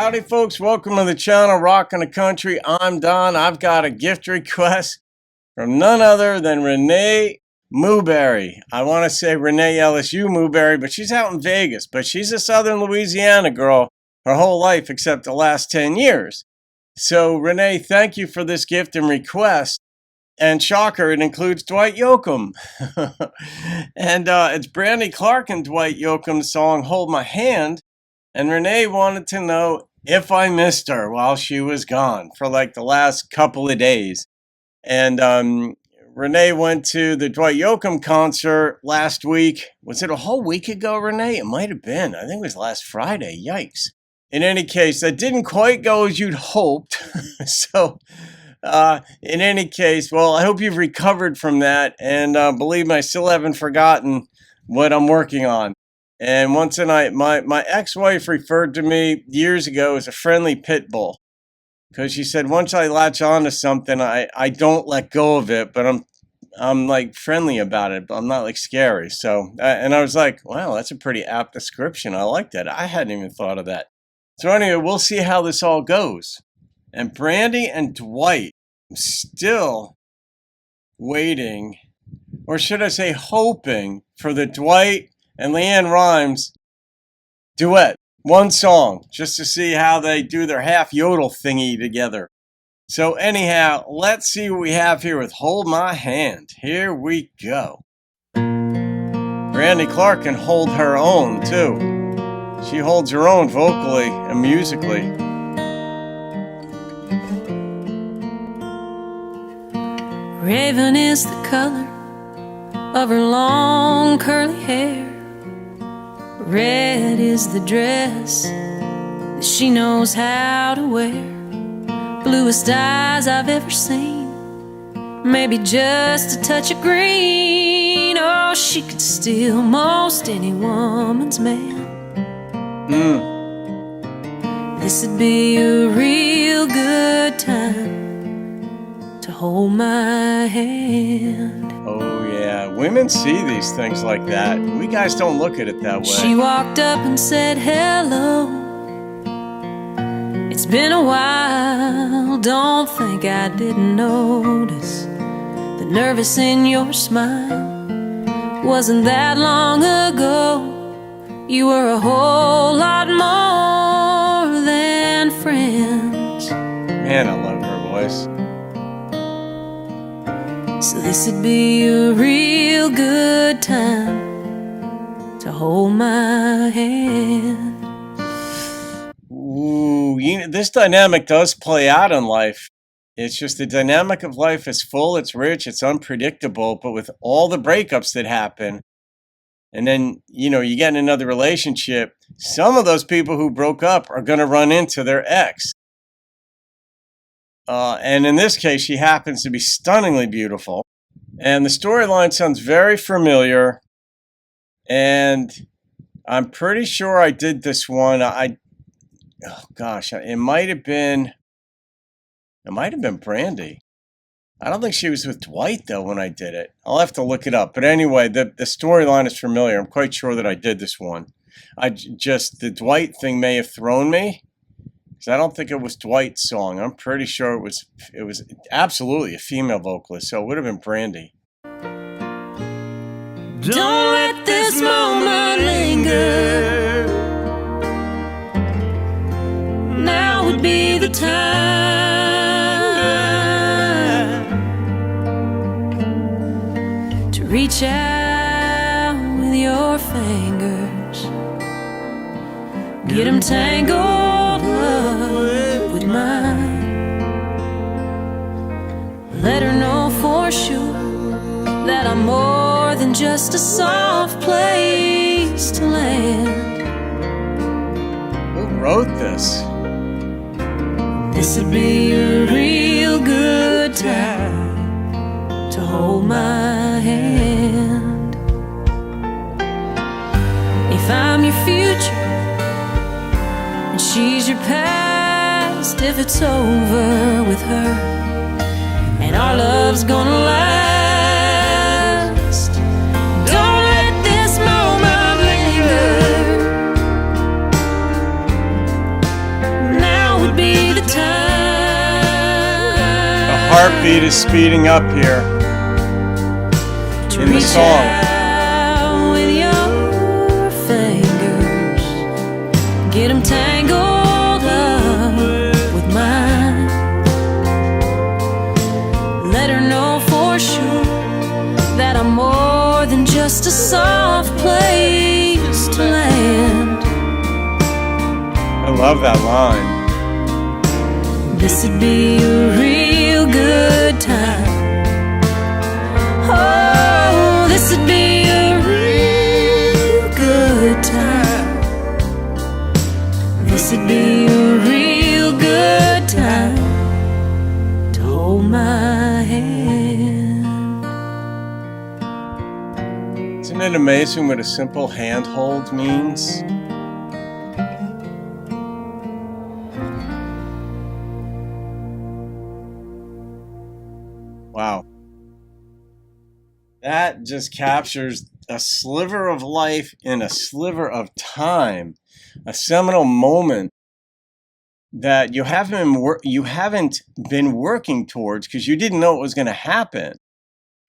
Howdy folks, welcome to the channel Rockin' the Country. I'm Don. I've got a gift request from none other than Renee Mooberry. I want to say Renee LSU Mooberry, but she's out in Vegas. But she's a Southern Louisiana girl her whole life except the last 10 years. So Renee, thank you for this gift and request. And shocker, it includes Dwight Yoakam. And it's Brandy Clark and Dwight Yoakam's song Hold My Hand. And Renee wanted to know if I missed her while she was gone for like the last couple of days. And Renee went to the Dwight Yoakam concert last week. Was it a whole week ago, Renee? It might have been. I think it was last Friday. Yikes. In any case, that didn't quite go as you'd hoped. So, in any case, well, I hope you've recovered from that. And believe me, I still haven't forgotten what I'm working on. And once a night, my ex-wife referred to me years ago as a friendly pit bull. Because she said, once I latch on to something, I don't let go of it, but I'm like friendly about it, but I'm not like scary. So, and I was like, wow, that's a pretty apt description. I like that. I hadn't even thought of that. So anyway, we'll see how this all goes. And Brandy and Dwight, I'm still waiting, or should I say hoping, for the Dwight and Leanne Rimes duet. One song, just to see how they do their half yodel thingy together. So anyhow, let's see what we have here with Hold My Hand. Here we go. Brandy Clark can hold her own too. She holds her own vocally and musically. Raven is the color of her long curly hair. Red is the dress that she knows how to wear. Bluest eyes I've ever seen, maybe just a touch of green. Oh, she could steal most any woman's man. This'd be a real good time to hold my hand. Oh yeah, women see these things like that. We guys don't look at it that way. She walked up and said hello. It's been a while, don't think I didn't notice the nervous in your smile. Wasn't that long ago, you were a whole lot more than friends. Man, I love her voice. So this'd be a real good time to hold my hand. Ooh, this dynamic does play out in life. It's just the dynamic of life is full, it's rich, it's unpredictable, but with all the breakups that happen, and then, you get in another relationship, some of those people who broke up are going to run into their ex. And in this case, she happens to be stunningly beautiful. And the storyline sounds very familiar. And I'm pretty sure I did this one. Oh gosh, it might have been Brandy. I don't think she was with Dwight though when I did it. I'll have to look it up. But anyway, the storyline is familiar. I'm quite sure that I did this one. The Dwight thing may have thrown me. Because I don't think it was Dwight's song. I'm pretty sure it was absolutely a female vocalist, so it would have been Brandy. Don't let this moment linger. Now would be the time to reach out with your fingers, get them tangled up with mine. Let her know for sure that I'm more than just a soft place to land. Who wrote this? This'd be a real good time to hold my hand. If I'm your future and she's your past, if it's over with her and our love's gonna last, don't let this moment linger. heartbeat is speeding up here in the song. Out with your fingers, get 'em tangled up with mine. Let her know for sure that I'm more than just a soft place to land. I love that line. This'd be a real good time. Oh, this'd be a real good time. This'd be a real good time to hold my hand. Isn't it amazing what a simple handhold means? Wow. That just captures a sliver of life in a sliver of time, a seminal moment that you haven't been working towards because you didn't know it was going to happen.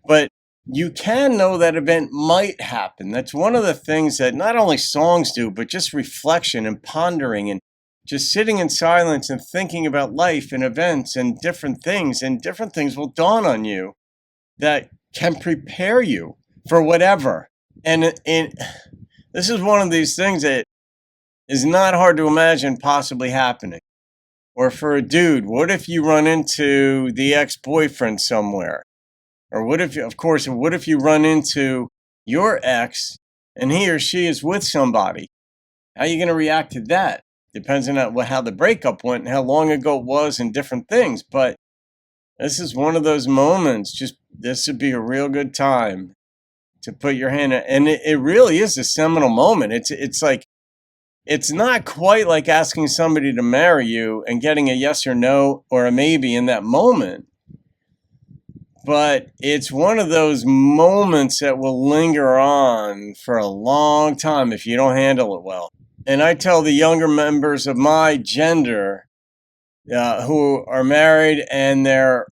But you can know that event might happen. That's one of the things that not only songs do, but just reflection and pondering and just sitting in silence and thinking about life and events and different things will dawn on you that can prepare you for whatever. And this is one of these things that is not hard to imagine possibly happening. Or for a dude, what if you run into the ex-boyfriend somewhere? Or what if you run into your ex and he or she is with somebody? How are you going to react to that? Depends on how the breakup went and how long ago it was and different things. But this is one of those moments. This would be a real good time to put your hand in. And it really is a seminal moment. It's like, it's not quite like asking somebody to marry you and getting a yes or no or a maybe in that moment. But it's one of those moments that will linger on for a long time if you don't handle it well. And I tell the younger members of my gender who are married and their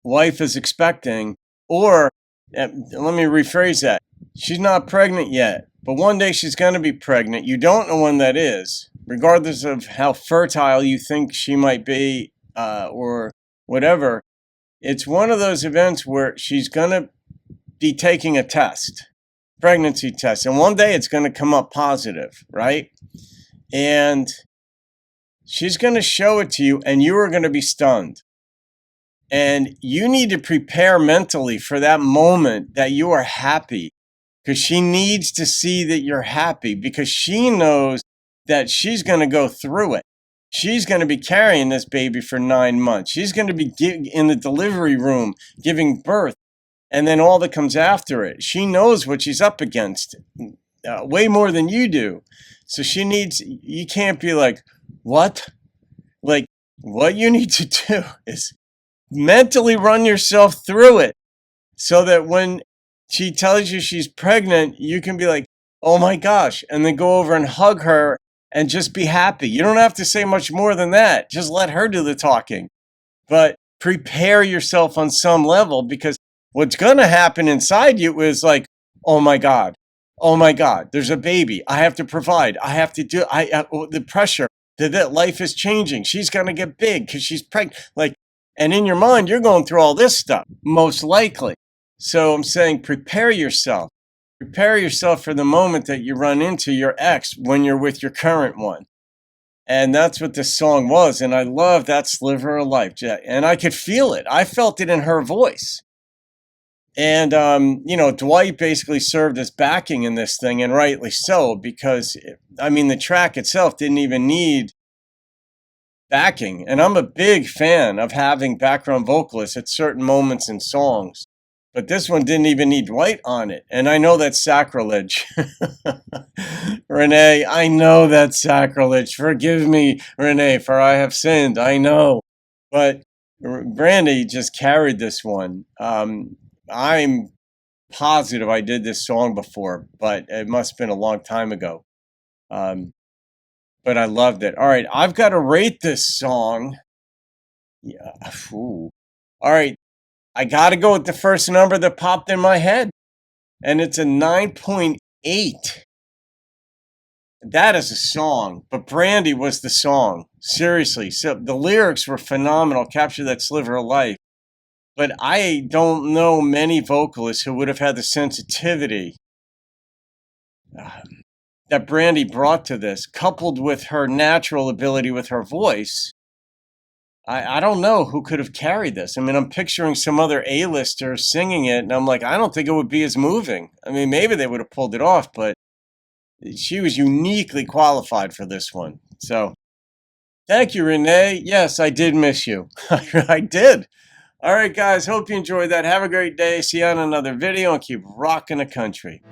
wife is expecting, or let me rephrase that, she's not pregnant yet, but one day she's going to be pregnant. You don't know when that is, regardless of how fertile you think she might be or whatever. It's one of those events where she's going to be taking a test, pregnancy test, and one day it's going to come up positive, right? And she's going to show it to you, and you are going to be stunned. And you need to prepare mentally for that moment that you are happy, because she needs to see that you're happy, because she knows that she's going to go through it. She's going to be carrying this baby for 9 months. She's going to be in the delivery room giving birth, and then all that comes after it. She knows what she's up against way more than you do. So you can't be like, what? Like, what you need to do is mentally run yourself through it so that when she tells you she's pregnant, you can be like, oh my gosh, and then go over and hug her and just be happy. You don't have to say much more than that. Just let her do the talking. But prepare yourself on some level, because what's going to happen inside you is like, oh my God, there's a baby. I have to provide. I have to do, the pressure that life is changing. She's going to get big because she's pregnant. Like, and in your mind, you're going through all this stuff, most likely. So I'm saying, prepare yourself. Prepare yourself for the moment that you run into your ex when you're with your current one. And that's what this song was. And I love that sliver of life. And I could feel it. I felt it in her voice. And, Dwight basically served as backing in this thing, and rightly so, because, the track itself didn't even need backing. And I'm a big fan of having background vocalists at certain moments in songs. But this one didn't even need Dwight on it. And I know that's sacrilege. Renee, I know that's sacrilege. Forgive me, Renee, for I have sinned. I know. But Brandy just carried this one. I'm positive I did this song before, but it must have been a long time ago. But I loved it. All right, I've got to rate this song. Yeah. Ooh. All right. I got to go with the first number that popped in my head, and it's a 9.8. That is a song, but Brandy was the song. Seriously. So the lyrics were phenomenal, capture that sliver of life. But I don't know many vocalists who would have had the sensitivity that Brandy brought to this, coupled with her natural ability with her voice. I don't know who could have carried this. I mean, I'm picturing some other A-listers singing it, and I'm like, I don't think it would be as moving. I mean, maybe they would have pulled it off, but she was uniquely qualified for this one. So, thank you, Renee. Yes, I did miss you. I did. All right, guys. Hope you enjoyed that. Have a great day. See you on another video, and keep rocking the country.